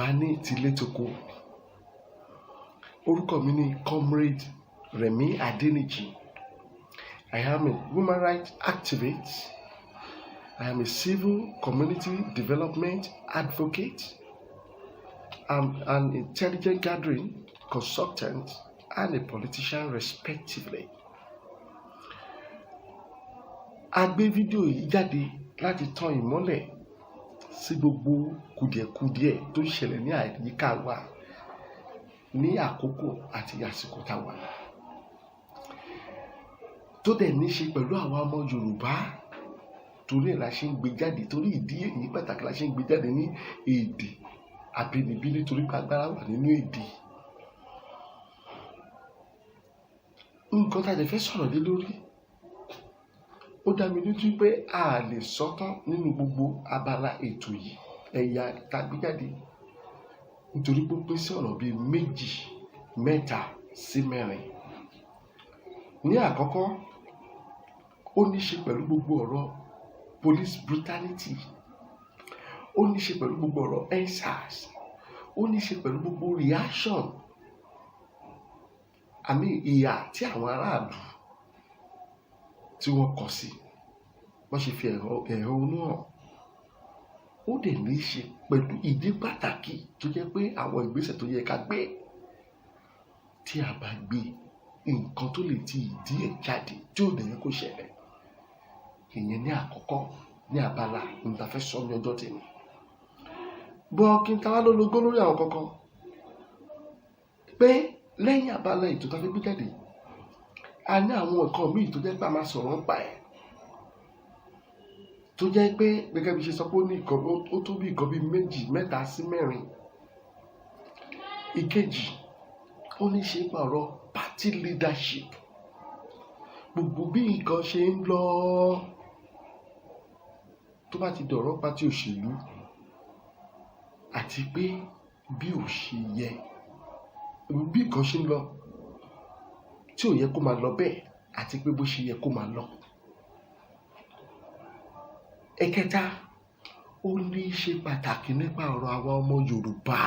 Yorùbá ní tilé toko. Orúkọ mi ni Comrade Remi Adeniji. I am a human rights activist. I am a civil community development advocate. I'm an intelligence gathering consultant and a politician respectively. A gbé fídíò yìí jáde láti tan ìmọ́lẹ̀ sí gbogbo kùdìẹ̀kudiẹ tó ń ṣẹlẹ̀ ní àyíká wa ní àkókò àti àsìkò tá a wà. Tó dẹ̀ ní ṣe pẹ̀lú àwa ọmọ Yorùbá, torí ẹ̀ la ṣe ń gbé jáde, torí ìdí èyí pàtàkì la ṣe ń gbé jáde ní èdè àbínibí, nítorí pé agbára wà nínú èdè. Nǹkan tá a lè fẹ́ sọ̀rọ̀ lé lórí, ó dá mi lójú pé a lè sọ tán nínú gbogbo abala ètò yìí, ẹ̀yà tá a gbé jáde, nítorí pé ó pín sí ọ̀nà bíi 2, 3 sí 4. Ní àkọ́kọ́, ó ní ṣe pẹ̀lú gbogbo ọ̀rọ̀ police brutality, ó ní ṣe pẹ̀lú gbogbo ọ̀rọ̀ EndSARS, ó ní ṣe pẹ̀lú gbogbo reaction, ìhà tí àwọn aráàlú tí wọ́n kọ sí, wọ́n ṣe fi ẹ̀hónú hàn. Ó dẹ̀ ní ṣe pẹ̀lú ìdí pàtàkì tó jẹ́ pé àwọn ìgbésẹ̀ tó yẹ ká gbé, tí a bá gbé nǹkan tó lè ti ìdí ẹ̀ jáde tí ò dẹ̀ yẹ kó ṣẹlẹ̀. Ìyẹn ní àkọ́kọ́ ní abala níta fẹ́ sọ ní ọjọ́ tèmi. Bọ́ kí n ta wá lólogó lórí àwọn kankan pé lẹ́yìn abala ètò tá a fẹ́ gbé jáde, a ní àwọn nǹkan míì tó jẹ́ pé a máa sọ̀rọ̀ nípa ẹ̀, tó jẹ́ pé gẹ́gẹ́ bí ṣe sọ pé ó tó bí nǹkan bíi 2, 3 sí 4. Ìkejì, ó ní ṣe pa ọ̀rọ̀ party leadership, gbogbo bí nǹkan ṣe ń lọ tó bá ti dọ̀rọ̀ party òṣèlú, àti pé bí ò ṣe yẹ, bí nǹkan ṣe ń lọ tí ò yẹ kó máa lọ bẹ́ẹ̀, àti pé bó ṣe yẹ kó máa lọ. Ẹ̀kẹta, ó ní ṣe pàtàkì nípa ọ̀rọ̀ àwa ọmọ Yorùbá,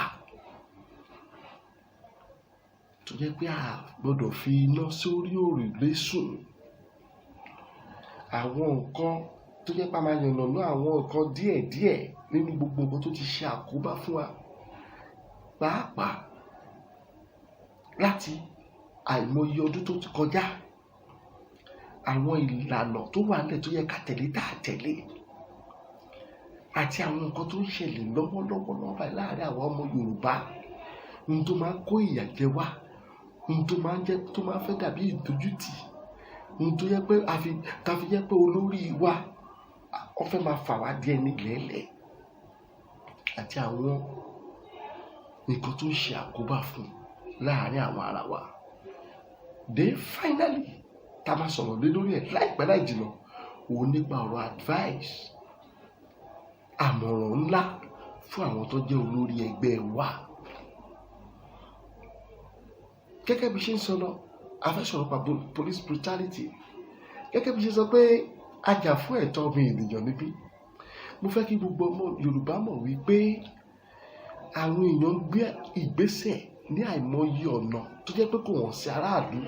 tó jẹ́ pé a gbọ́dọ̀ fi iná sórí òrùlé sùn. Àwọn nǹkan tó jẹ́ pé a máa yànnàná àwọn nǹkan díẹ̀díẹ̀ nínú gbogbo nǹkan tó ti ṣe àkóbá fún wa, pàápàá láti àìmọye ọdún tó ti kọjá. Àwọn ìlànà tó wà nílẹ̀ tó yẹ ká tẹ̀lé tá a tẹ̀lé, àti àwọn nǹkan tó ń ṣẹlẹ̀ lọ́wọ́lọ́wọ́ báyìí láàárín àwọn ọmọ Yorùbá, ohun tó máa ń kó ìyà jẹ wá, ohun tó máa ń fẹ́ dàbí ìdójútì, ohun tó yẹ pé ta fi yẹ pé olórí wa wọ́n fẹ́ máa fà wá díẹ̀ ní lẹ́lẹ̀, àti àwọn nǹkan tó ń ṣe àkóbá fún láàárín àwọn ara wa. Then finally, tá a máa sọ̀rọ̀ lé lórí ẹ̀ láìpẹ́ láì jìnnà, òun nípa ọ̀rọ̀ advice, àmọ̀ràn ńlá fún àwọn tó jẹ́ olórí ẹgbẹ́ wa. Gẹ́gẹ́ bí ṣe ń sọ lọ, a fẹ́ sọ̀rọ̀ pa police brutality. Gẹ́gẹ́ bí ṣe sọ pé a jà fún ẹ̀tọ́ ọmọ ènìyàn níbí, mo fẹ́ kí gbogbo ọmọ Yorùbá mọ̀ wípé àwọn èèyàn ń gbé ìgbésẹ̀ ní àìmọye ọ̀nà tó jẹ́ pé kò wọ́n sí aráàlú,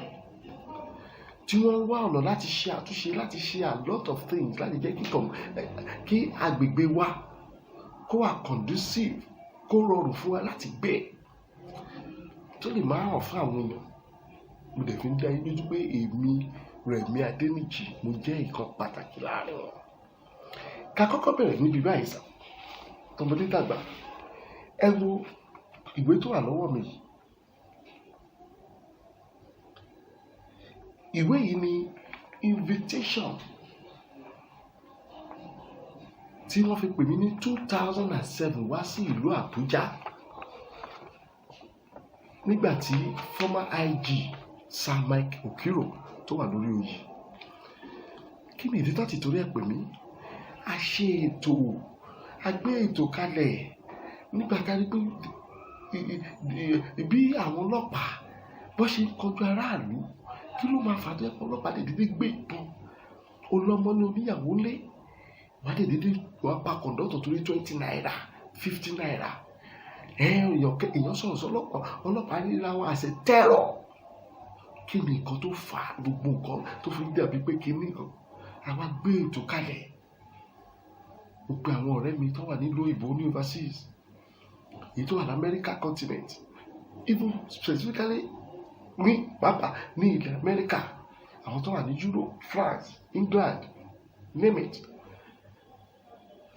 tí wọ́n ń wá ọ̀nà láti ṣe àtúnṣe, láti ṣe a lot of things láti jẹ́ kí agbègbè wa kó wà conducive, kó rọrùn fún wa láti gbé, tó lè máa hàn fún àwọn èèyàn. Mo dẹ̀ fi ń dá yín lójú pé èmi Remi Adeniji, mo jẹ́ ìkan pàtàkì láàrin wọn. Ká kọ́kọ́ bẹ̀rẹ̀ níbi báyìí sàn, tọmọdé dàgbà, ẹ wo ìwé tó wà lọ́wọ́ mi. Ìwé yìí ni invitation tí wọ́n fi pè mí ní 2007 wá sí ìlú Àbújá, nígbà tí former IG Sir Mike Okiro tó wà lórí oyè. Kí ni ìdí láti torí ẹ̀ pè mí? A ṣe ètò, a gbé ètò kalẹ̀ nígbà tá a rí pé bí àwọn ọlọ́pàá bó ṣe ń kọjú aráàlú, kí ló máa fà á tó yẹ kó ọlọ́pàá lè dédé gbé ìbọn, olọ́mọ ní oníyàwó lé, wọ́n lè dédé wọ́n pa kọ̀ńdọ́tọ̀ torí 20 naira, 50 naira. èèyàn sọ̀rọ̀ sọ́lọ́pàá, ọlọ́pàá ríra wọn àṣẹ tẹ́rọ̀. Kí ni nǹkan tó fà á, gbogbo nǹkan tó fi dàbí pé kíní kan? Àwa gbé ètò kalẹ̀. Gbogbo àwọn ọ̀rẹ́ mi tó wà nílùú òyìnbó ní overseas, èyí tó wà ní America continent, even specifically ní pàápàá ní ilẹ̀ America, àwọn tó wà ní Europe, France, England, name it.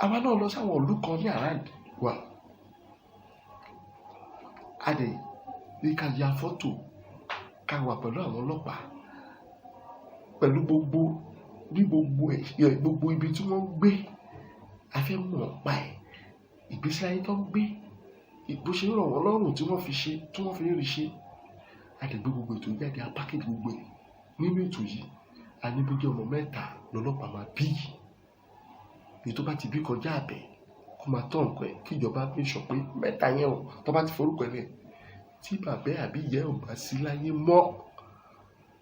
Àwa náà lọ sáwọn ìlú kan ní around wa. A dẹ̀ ní ká ya fọ́tò, ká wà pẹ̀lú àwọn ọlọ́pàá, pẹ̀lú gbogbo ibi tí wọ́n ń gbé. A fẹ́ mọ̀ pa ẹ̀, ìgbésí ayé tó ń gbé, bó ṣe rọ̀ wọ́n lọ́rùn tí wọ́n fi rí ṣe. A dẹ̀ gbé gbogbo ètò jáde, a package gbogbo ẹ̀. Nínú ètò yìí, a ní bó jẹ́ ọmọ 3 lọ́lọ́pàá máa bí. Èyí tó bá ti bí kọjá àbẹ̀ kó máa tọ́ nǹkan ẹ̀, kí ìjọba fi sọ pé 3 yẹn o, tó bá ti forúkọ ẹ̀ lẹ̀, tí bàbá àbí ìyá ò bá sí láyé mọ́,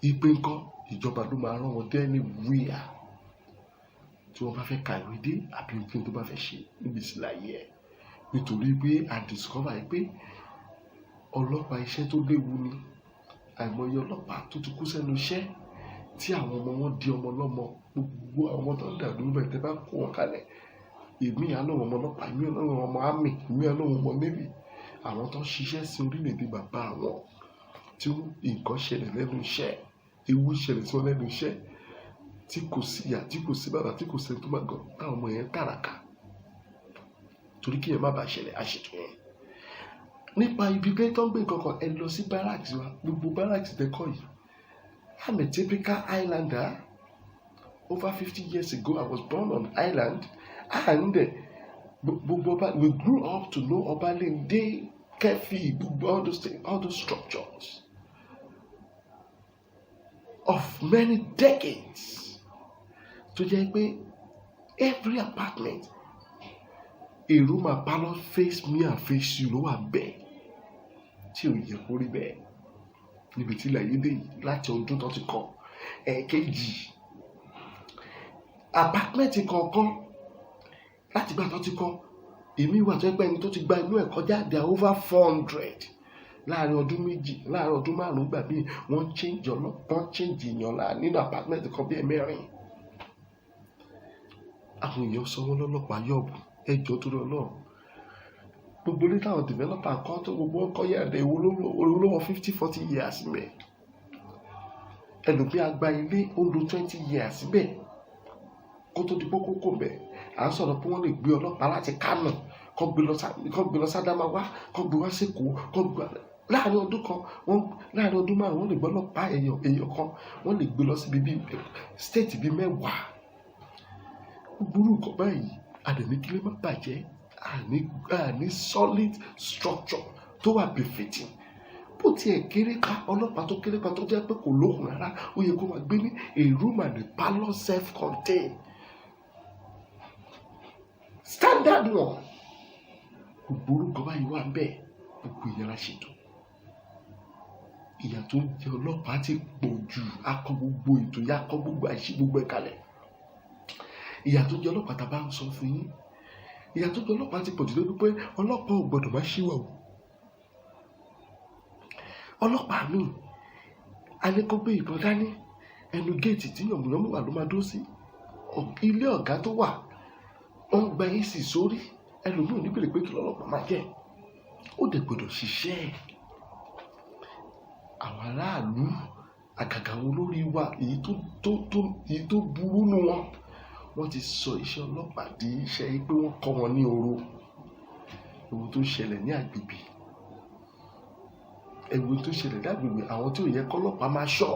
ìpè ńkọ́ ìjọba ló máa rán wọn dé ní wíyà tí wọ́n bá fẹ́ kàwé dé àbí ohun tó bá fẹ́ ṣe níbi sí láyé ẹ̀. Nítorí pé a discover pé ọlọ́pàá iṣẹ́ tó léwu ni. Àìmọye ọlọ́pàá tó ti kú sẹ́nu iṣẹ́ tí àwọn ọmọ wọn di ọmọ lọ́mọ. Gbogbo àwọn tó ń dàdúró bẹ́ẹ̀ tẹ́ bá kó wọn kalẹ̀, èmi àlọ́wọ̀ ọmọ ọlọ́pàá, èmi àlọ́wọ̀ ọmọ army, èmi àlọ́wọ̀ ọmọ navy, àwọn tó ń ṣiṣẹ́ sí orílẹ̀-èdè bàbá wọn tí nǹkan ṣẹlẹ̀ lẹ́nu iṣẹ́, ewu ṣẹlẹ̀ sí wọn lẹ́nu iṣẹ́, tí kò sí ìyá, tí kò sí bàbá, tí kò sí ẹni tó máa gàn, táwọn ọmọ yẹn tàràkà torí kí yẹn má bàa ṣẹlẹ̀ àṣetò yẹn. Nípa ibi pé tó ń gbé nǹkan kan, ẹ lọ sí barracks wa, gbogbo barracks tẹ́kọ̀ yìí. I'm a typical islander. Over 50 years ago, I was born on island, and we grew up to know Obalende, Kefi, all those structures of many decades. To jẹ́ pé every apartment, a room and parlour face me and face you ló wà bẹ́ẹ̀, tí ò yẹ kó rí bẹ́ẹ̀ níbi tí ilẹ̀ yìí dé yìí láti ọdún tó ti kọ́. Ẹ̀ẹ̀kejì, apartment kọ̀ọ̀kan láti gbà tó ti kọ́, èmi wà tó ẹgbẹ́ ẹni tó ti gba inú ẹ̀ kọjá, they are over 400 láàrin ọdún méjì, láàrin ọdún 5 gbà bí wọ́n change èèyàn nínú apartment kan bí ẹ̀mẹ́rin. Àwọn èèyàn sọ wọ́n lọ́lọ́pàá yọ̀bù, ẹjọ́ tó lọ náà. Gbogbo ilé táwọn developer kan tó gbogbo ọkọ̀ yẹ̀ ẹ̀dẹ̀ olówó 50-40 years mẹ́. Ẹlòmí àgbà ilé ó lo 20 years bẹ́ẹ̀ kó tó di kókó bẹ́ẹ̀. À ń sọ̀rọ̀ pé wọ́n lè gbé ọlọ́pàá láti Kánò, kó gbé lọ Sádámáwá, kó gbé wá Sékòó, kó gbé láàrin ọdún kan, láàrin ọdún 5 wọ́n lè gbé ọlọ́pàá èèyàn kan, wọ́n lè gbé lọ sí bíbí state bíi 10. Gbogbo nǹkan báyìí àdèmí kí lè má bàjẹ́, àní solid structure tó wà befitting. Bó tiẹ̀ kéré pa ọlọ́pàá tó kéré pa tó jẹ́ pé kò lóhùn rárá, ó yẹ kó máa gbé ní a room and a parlour self-contained standard one. Gbogbo nǹkan báyìí wà bẹ́ẹ̀, gbogbo ìyára ṣètò. Ìyà tó ń jẹ ọlọ́pàá ti pọ̀ jù, akọ gbogbo ètò yá, akọ gbogbo àìsí gbogbo ẹ̀ kalẹ̀. Ìyà tó jẹ ọlọ́pàá tá a bá ń sọ fún yín, ìyà tó jẹ ọlọ́pàá ti pọ̀ jù lórí pé ọlọ́pàá ò gbọdọ̀ má ṣíwà o. Ọlọ́pàá mi alẹ́kọ́ gbé ìbọn dání, ẹnu géètì tí yànmùyànmù wà ló máa dó sí. Ilé ọ̀gá tó wà, wọ́n gba AC sórí, ẹlòmíì ò ní bèrè pé kí lọ́lọ́pàá máa jẹ́. Ó dẹ̀ gbọdọ̀ ṣiṣẹ́. Àwọn aráàlú, àgàgà wọn lórí wa, èyí tó burú nù wọn, wọ́n ti sọ iṣẹ́ ọlọ́pàá di iṣẹ́ pé wọ́n kọ́ wọn ní oró. Ewu tó ṣẹlẹ̀ ní agbègbè, ewu tó ṣẹlẹ̀ ní agbègbè, àwọn tí ò yẹ kọ́lọ́pàá máa ṣọ́,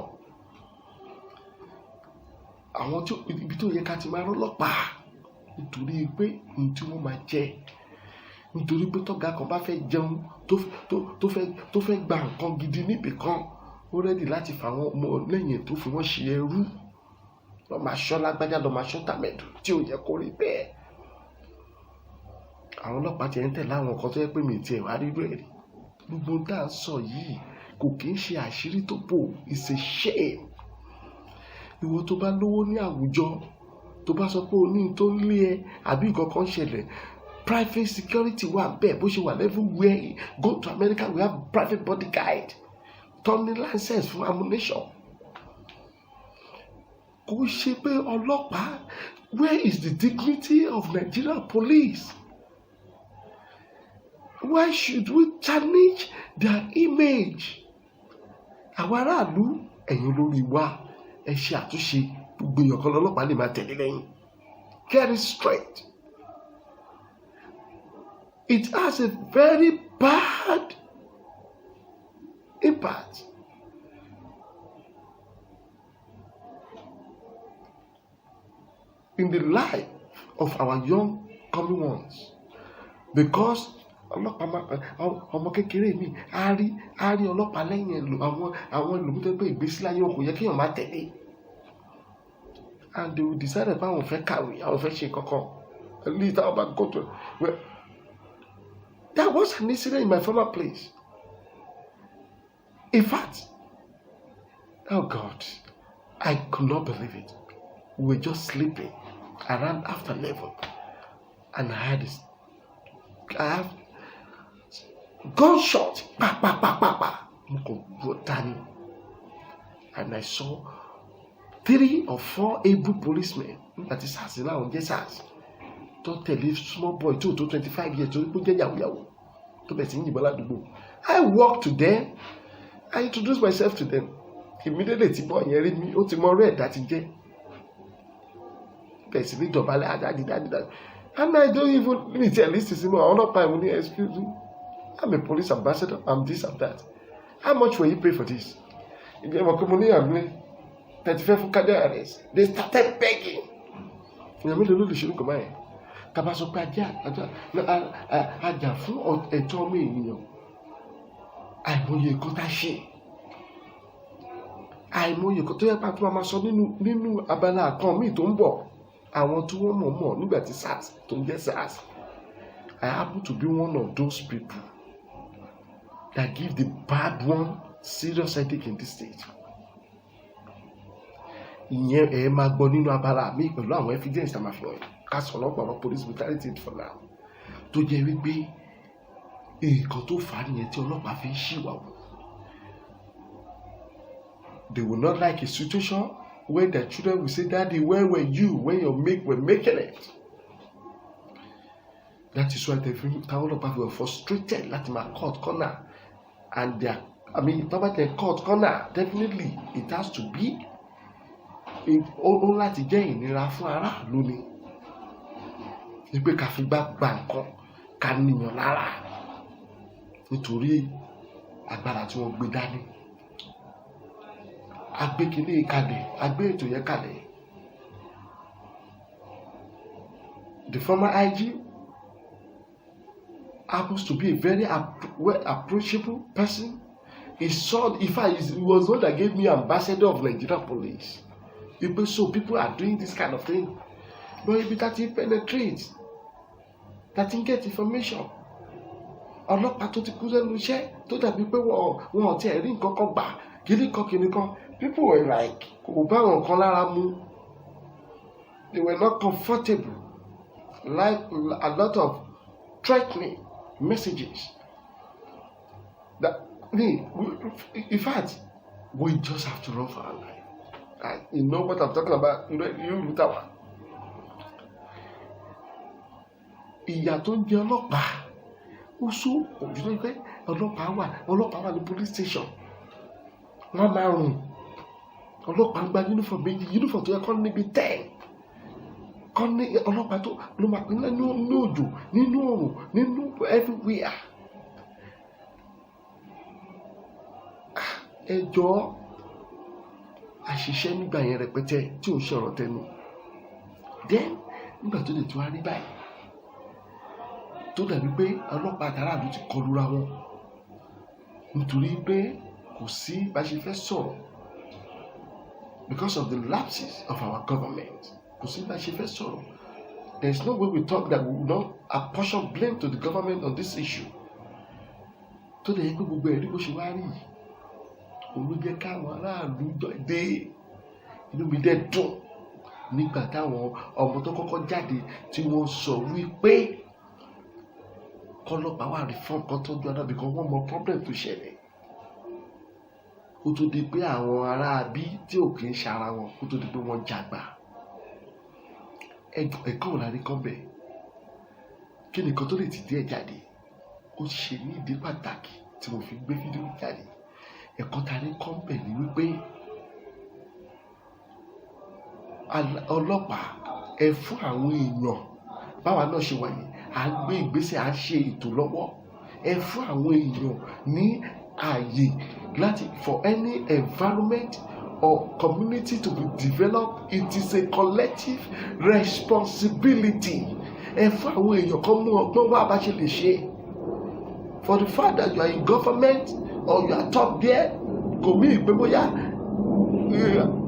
àwọn tí ibi tó yẹ ká ti máa rọ́lọ́pàá, nítorí pé ohun tí wọ́n máa jẹ, nítorí pé tọ́gá kan bá fẹ́ jẹun tó fẹ́ gba nǹkan gidi níbì kan, ó rẹ́dì láti fà wọ́n ọmọ lẹ́yìn tó fi wọ́n ṣe ẹrú. Lọ́ máa ṣọ́ lágbájá, lọ́ máa ṣọ́ tàmẹ̀dù, tí ò yẹ kó rí bẹ́ẹ̀. Àwọn ọlọ́pàá ti ń tẹ̀lé àwọn kan tó yẹ pé mi ti ẹ̀ wá rí rẹ̀ rí. Gbogbo tá à ń sọ yìí kò kí ń ṣe àṣírí tó bò, it's a shame. Ìwọ tó bá lówó ní àwùjọ, tó bá sọ pé o ní tó ń lé ẹ àbí nǹkan kan ṣẹlẹ̀, private security wà bẹ́ẹ̀ bó ṣe wà everywhere. Go to America, we have private bodyguard turning license fún ammunition. Kò ṣe pé ọlọ́pàá, where is the dignity of Nigerian police? Why should we challenge their image? Àwọn aráàlú, ẹ̀yin olórí wa, ẹ ṣe àtúnṣe, gbogbo èèyàn kan lọ́lọ́pàá lè máa tẹ̀lé lẹ́yìn. Get it straight. It has a very bad impact. In the life of our young coming ones, because ọmọ kékeré mi á rí ọlọ́pàá lẹ́yìn àwọn ìlú tó pé ìgbésí láyé wọn kò yẹ kéèyàn má tẹ̀lé, and they will decide pé àwọn fẹ́ kàwé, àwọn fẹ́ ṣe kankan, at least àwọn bá go to well. There was an incident in my former place. In fact, oh God, I could not believe it. We were just sleeping around after 11, and I have gunshot, pa pa pa pa pa, and I saw 3 or 4 able policemen. That is Hasina on Jesus. Don't tell a small boy 2 to 25 years to put I walked to them. I introduced myself to them. Immediately, the boy hearing me, oh, tomorrow red that is there. Basically, and I don't even let me tell this to him. I'm not paying money. Excuse me. I'm a police ambassador. I'm this and that. How much will you pay for this? If you have a money, I'm 35 for cardiac arrest. They started begging. You know, the should come in. Tabaso Padia, Aja fún ẹ̀tọ́ ọmọ ènìyàn. Àìmọye nǹkan tá a ṣe. Àìmọye nǹkan tó yẹ pé a tún máa sọ nínú abala kan míì tó ń bọ̀. Àwọn tí wọ́n mọ̀ nígbà tí SARS tó ń jẹ́ SARS. I happen to be one of those people that give the bad one serious headache in this state. Ìyẹn ẹ máa gbọ́ nínú abala mi pẹ̀lú àwọn evidence tá a máa fi hàn. Cast on police brutality for now. To jẹ́ wípé nǹkan tó fà á nìyẹn tí ọlọ́pàá fi ń ṣìwàwù. They will not like a situation where their children will say, Daddy, where were you when your mate were making it? That is why all of us were frustrated láti máa cut corner, and talk about cut corner, definitely it has to be ó láti jẹ́ ìnira fún aráàlú ni. Ìgbé ká fi gbá nǹkan ká níyàn lára nítorí agbára tí wọ́n gbé dání. Agbé kìíní kalẹ̀, agbé ètò yẹn kalẹ̀. The former IG happens to be a very approachable person. He was the one that gave me ambassador of Nigerian police. So people are doing this kind of thing. But if that he penetrates, that he get information. Ọlọ́pàá tó ti kú lẹ́nu iṣẹ́ tó dàbí pé wọn ò tiẹ̀ rí nǹkan kan gbà kìíní kan. People were like, kò bá wọn kan lára mu. They were not comfortable. Like a lot of threatening messages. In fact, we just have to run for our life. You know what I'm talking about? You look at one. Ìyà tó ń jẹ ọlọ́pàá ó sún òjò pé ọlọ́pàá wà ní police station. Wọ́n máa rùn. Ọlọ́pàá ń gba uniform méjì, uniform tó yẹ kọ́ níbi 10. Kọ́ ní ọlọ́pàá tó ló máa pín nínú òjò, nínú òrùn, nínú everywhere. Ẹ jọ̀ọ́ àṣìṣe nígbà yẹn rẹpẹtẹ tí ò ń ṣe ọ̀rọ̀ tẹnu. Then nígbà tó lè tó wá rí báyìí tó dàbí pé ọlọ́pàá àtàràlù ti kọlura wọn nítorí pé kò sí bá ṣe fẹ́ sọ̀rọ̀ because of the lapses of our government. Kò sí bá ṣe fẹ́ sọ̀rọ̀. There is no way we talk that we will not apportion blame to the government on this issue. Tó dẹ̀ yẹ pé gbogbo ẹ̀rí bó ṣe wá rí yìí òun jẹ́ káwọn aráàlú dé inú mi dẹ̀ dùn nígbà táwọn ọmọ tó kọ́kọ́ jáde tí wọ́n sọ wípé kọ́lọ́pàá wà reform kan tọ́jú ara bí kan wọ́n mọ problem tó ṣẹlẹ̀ kó tó di pé àwọn ará bí tí ò kì í ṣara wọn kó tó di pé wọ́n jàgbà. Ẹ̀kọ́ ò lárí kan bẹ̀ kí nìkan tó lè ti díẹ̀ jáde ó ṣe ní ìdí pàtàkì tí mo fi gbé fídíò jáde. Ẹ̀kọ́ ta ní kan bẹ̀ ni wípé ọlọ́pàá ẹ fún àwọn èèyàn báwa náà ṣe wà yìí à ń gbé ìgbésẹ̀ à ń ṣe ètò lọ́wọ́ ẹ fún àwọn èèyàn ní ààyè láti for any environment or community to be developed. It is a collective responsibility. Ẹ fún àwọn èèyàn kan mú ọgbọ́n wá bá ṣe lè ṣe. For the fact that you are in government or you are top there kò mí ìgbé bóyá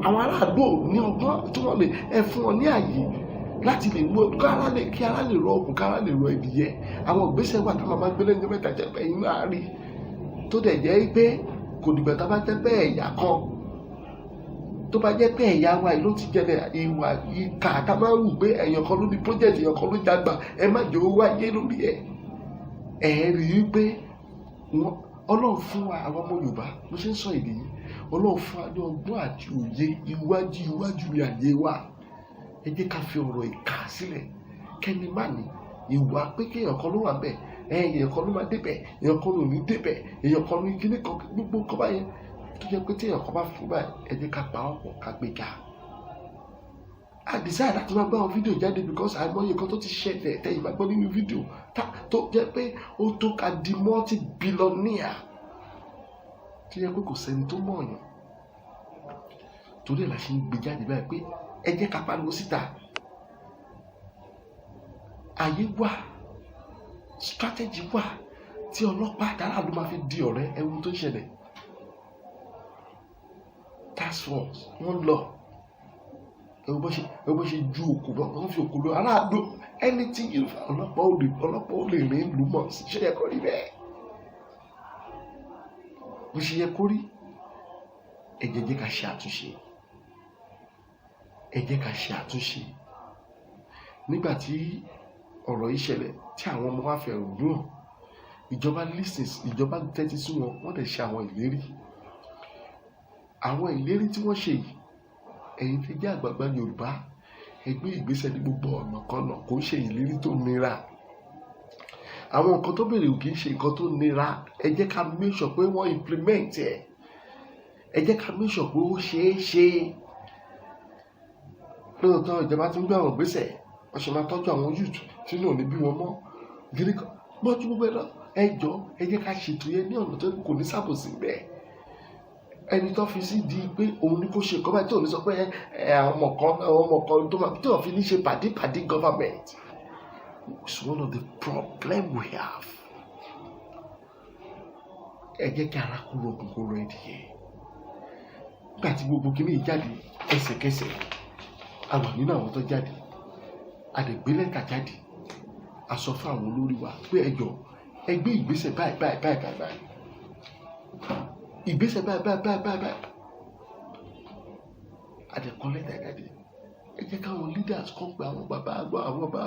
àwọn aráàlú ní ọgbọ́n tí wọ́n lè ẹ fún wọn ní ààyè láti lè mú kí ara lè rọ ọkùn kára lè rọ ìdíyẹ. Àwọn ìgbésẹ̀ wà táwọn máa gbé lẹ́yìn mẹ́ta jẹ́ pé inú àárín tó dẹ̀ jẹ́ pé kò dìgbà tá a bá jẹ́ pé ẹ̀yà kan tó bá jẹ́ pé ẹ̀yà wa ló ti jẹ́lẹ̀ ìwà ìkà tá a máa ń wù pé èèyàn kan ló ní project èèyàn kan ló jágbà ẹ má jẹ́ owó ayé lórí ẹ̀. Ẹ rí i pé Ọlọ́run fún wa àwọn ọmọ Yorùbá bó ṣe ń sọ èdè yìí Ọlọ́run fún wa ní ọgbọ́n àti òye iwájú ní àyè wa. Ẹ jẹ́ ká fi ọ̀rọ̀ ìkà sílẹ̀ kẹ́ni má ní ìwà pé kéèyàn kan ló wà bẹ́ẹ̀ èèyàn kan ló máa débẹ̀ èèyàn kan ló ní débẹ̀ èèyàn kan ní kíní kan gbogbo nǹkan báyẹn tó jẹ́ pé téèyàn kan bá fún báyìí ẹ jẹ́ ká pa ọ̀pọ̀ ká gbé ga. I decide láti máa gbá àwọn fídíò jáde because àìmọye nǹkan tó ti ṣẹlẹ̀ tẹ́yìn máa gbọ́ nínú fídíò tó jẹ́ pé ó tó ká di multi-billionaire tó jẹ́ pé kò sẹ́ni tó mọ̀ ọ̀yàn torí ẹ̀ la ṣe ń gbé jáde báyìí pé ẹ jẹ́ ká pariwo síta. Àyè wà strategy wà tí ọlọ́pàá àtàrà ló máa fi di ọ̀rẹ́ ẹ̀wù tó ń ṣẹlẹ̀. Task force wọ́n lọ ẹ̀wù bó ṣe ju òkú lọ wọ́n fi òkú lọ aráàlú anything you ọlọ́pàá ò lè rìn ìlú mọ̀ ṣe yẹ kó rí bẹ́ẹ̀ bó ṣe yẹ kó rí. Ẹ jẹ́ ká ṣe àtúnṣe nígbà tí ọ̀rọ̀ yìí ṣẹlẹ̀ tí àwọn ọmọ wa fẹ́ rògbòn ìjọba tẹ́tí sí wọn wọ́n dẹ̀ ṣe àwọn ìlérí tí wọ́n ṣe yìí. Ẹ̀yin tí jẹ́ àgbààgbà Yorùbá ẹ gbé ìgbésẹ̀ ní gbogbo ọ̀nà kan náà kò ń ṣe ìlérí tó nira. Àwọn nǹkan tó béèrè kì í ṣe nǹkan tó nira. Ẹ jẹ́ ká make sure pé wọ́n implement ẹ̀. Ẹ jẹ́ ká make sure pé ó ṣeé ṣe. Lóòótọ́ ìjọba ti ń gbé àwọn ìgbésẹ̀ wọ́n ṣe máa tọ́jú àwọn youth tí náà ní bí wọn mọ́ gírí kan mọ́jú gbogbo ẹ̀ lọ. Ẹ jọ̀ọ́ ẹ jẹ́ ká ṣètò yẹn ní ọ̀nà tó kò ní ṣàbòsí bẹ́ẹ̀. Ẹni tó fi sí di pé òun ní kó ṣe nǹkan báyìí tí ò ní sọ pé àwọn ọmọ kan tó máa tí wọ́n fi ní ṣe pàdé government. It's one of the problems we have. Ẹ jẹ́ kí ara kúrò gbogbo rẹ̀ nìyẹn. Nígbà tí gbogbo kìíní jáde ẹsẹ̀kẹsẹ̀ a wà nínú àwọn tó jáde a lè gbé lẹ́tà jáde a sọ fún àwọn olórí wa pé ẹ jọ̀ọ́ ẹ gbé ìgbésẹ̀ báyìí ìgbésẹ̀ báyìí àdẹ̀kọ́ lẹ́tà jáde. Ẹ jẹ́ káwọn leaders kọ́ pé àwọn bàbá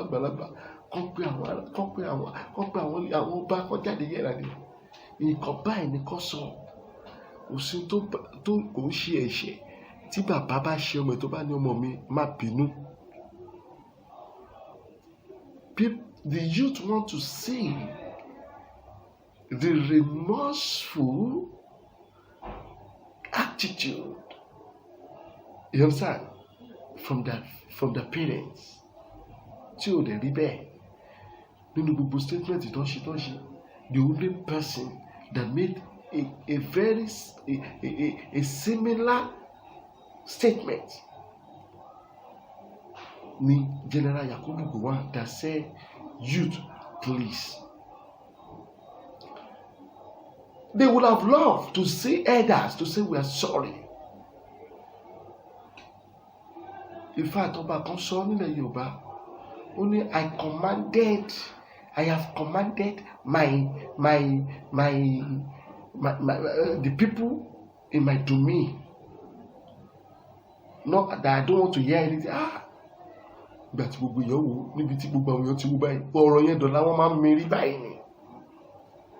àgbàlagbà kọ́ pé àwọn ọba kọ́ jáde yẹra ni nǹkan báyìí ni kọ́ sọ òsín tó kò ń ṣe ẹ̀ṣẹ̀ tí bàbá bá ṣe ọmọ tó bá ní ọmọ mi má bínú. The youth want to see the remorseful attitude, you understand, from the parents. Tí o dẹ̀ rí bẹ́ẹ̀ nínú gbogbo statement tó ń ṣe the only person that made a similar statement ni General Yakubu Gowon that said, youth, please. They would have loved to see elders to say we are sorry. In fact, ọba kan sọ nílẹ̀ Yorùbá, ó ní I have commanded the people in my domain. Not that I don't want to hear anything. Ìgbà tí gbogbo èèyàn wò níbi tí gbogbo àwọn èèyàn ti wú báyìí, ọ̀rọ̀ yẹn dọ̀la wọ́n máa ń mérí báyìí ni.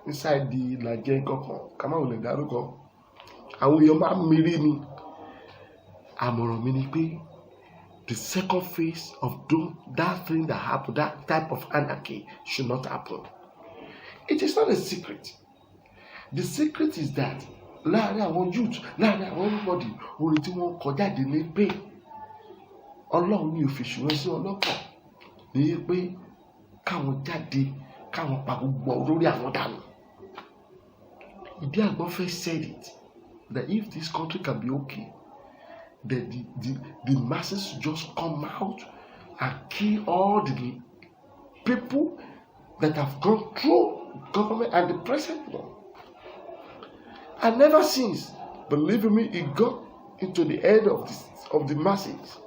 inside the Nigerian kankan ká má wọlé dárúkọ àwọn èèyàn máa ń mírí ni. Àmọ̀ràn mi ni pé the second phase of that thing that happened, that type of anarchy should not happen. It is not a secret. The secret is that láàrin àwọn youth, láàrin àwọn everybody, orin tí wọ́n kọ jáde ní pé Ọlọ́run ní òfin ṣùgbọ́n sí ọlọ́pàá ní pé káwọn jáde káwọn pa gbogbo olórí àwọn dànù. Ìdí Àgbọ̀nfẹ́ said it that if this country can be okay, that the masses just come out and kill all the people that have gone through government and the present one. And never since, believe me, it got into the head of the masses.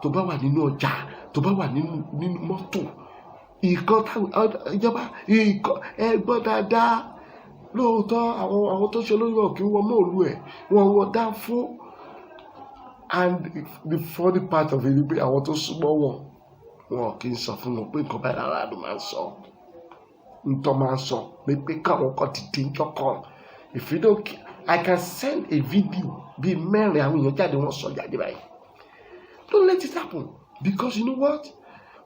Tó bá wà nínú ọjà, tó bá wà nínú mọ́tò, ìkan táwọn ìjọba ẹgbọ́n dáadáa lóòótọ́ àwọn tó ṣe lórí wọn kì í wọ́n mọ́ òlu ẹ̀ wọ́n dá fún. And the funny part of it ni pé àwọn tó súnmọ́ wọn kì í sọ fún wọn pé nǹkan báyìí lára ló máa ń sọ. Ntọ́ máa ń sọ pé káwọn kan ti dín jọ́kàn. If you don't, I can send a video bíi mẹ́rin àwọn èèyàn jáde wọ́n sọ jáde báyìí. Don't let it happen, because you know what?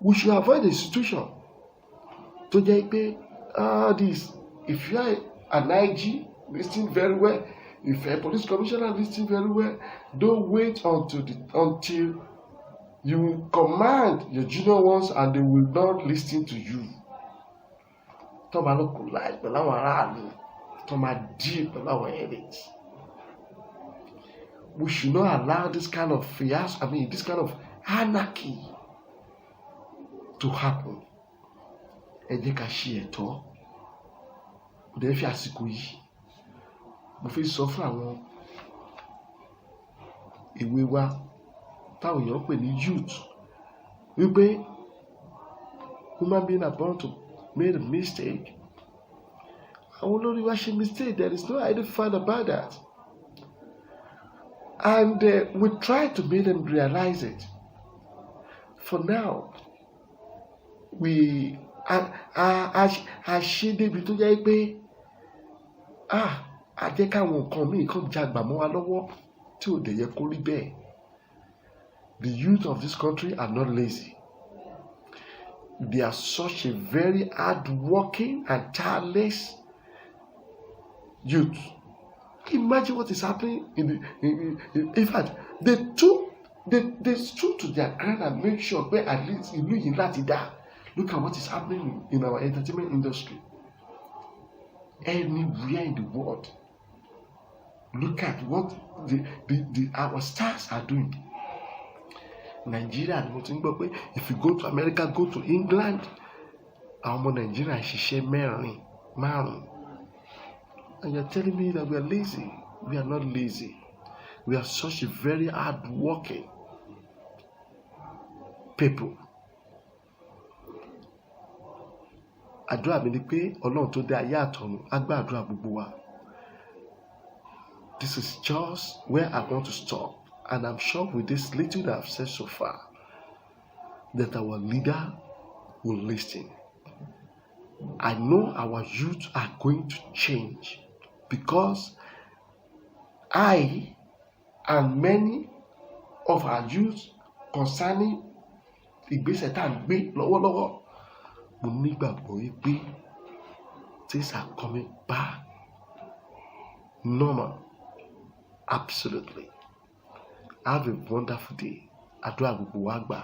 We should avoid a situation tó jẹ́ pé this, if you are an IG listening very well, if a police commissioner listening very well, don't wait until you command your junior ones and they will not listen to you. Tó máa lọ kù láì pẹ̀lú àwọn aráàlú, tó máa deal pẹ̀lú àwọn elites. We should not allow this kind of fiasco, this kind of anarchy to happen. Ẹ jẹ́ ká ṣe ẹ̀tọ́. Kò dẹ̀ fi àsìkò yìí. Mo fi sọ fún àwọn ìwé wa táwọn èèyàn pè ní youth wípé human being are born to make a mistake. Àwọn olórí wa ṣe mistake. There is no hiding fun about that. And we try to make them realize it. For now, we ṣe débi tó jẹ́ pé a jẹ́ káwọn nǹkan míì kan jagbà mọ́ wa lọ́wọ́ tí ò dẹ̀ yẹ kó rí bẹ́ẹ̀. The youth of this country are not lazy. They are such a very hard-working and tireless youth. Imagine what is happening in fact, they stood to their ground and make sure pé at least ìlú yìí láti dá. Look at what is happening in our entertainment industry. Anywhere in the world. Look at what our stars are doing. Nigeria, if you go to America, go to England, àwọn ọmọ Nigeria ṣiṣẹ́ márùn-ún. And you're telling me that we are lazy. We are not lazy. We are such a very hard-working people. Àdúrà mi ni pé Ọlọ́run tó dá ayé àtọ̀run á gbà àdúrà gbogbo wa. This is just where I want to stop. And I'm sure with this little that I've said so far, that our leader will listen. I know our youth are going to change, because I and many of our youth concerning ìgbésẹ̀ tá à ń gbé lọ́wọ́lọ́wọ́, mo nígbàgbọ́ wípé things are coming back normal. Absolutely. Have a wonderful day. Àdúrà gbogbo wa gbà.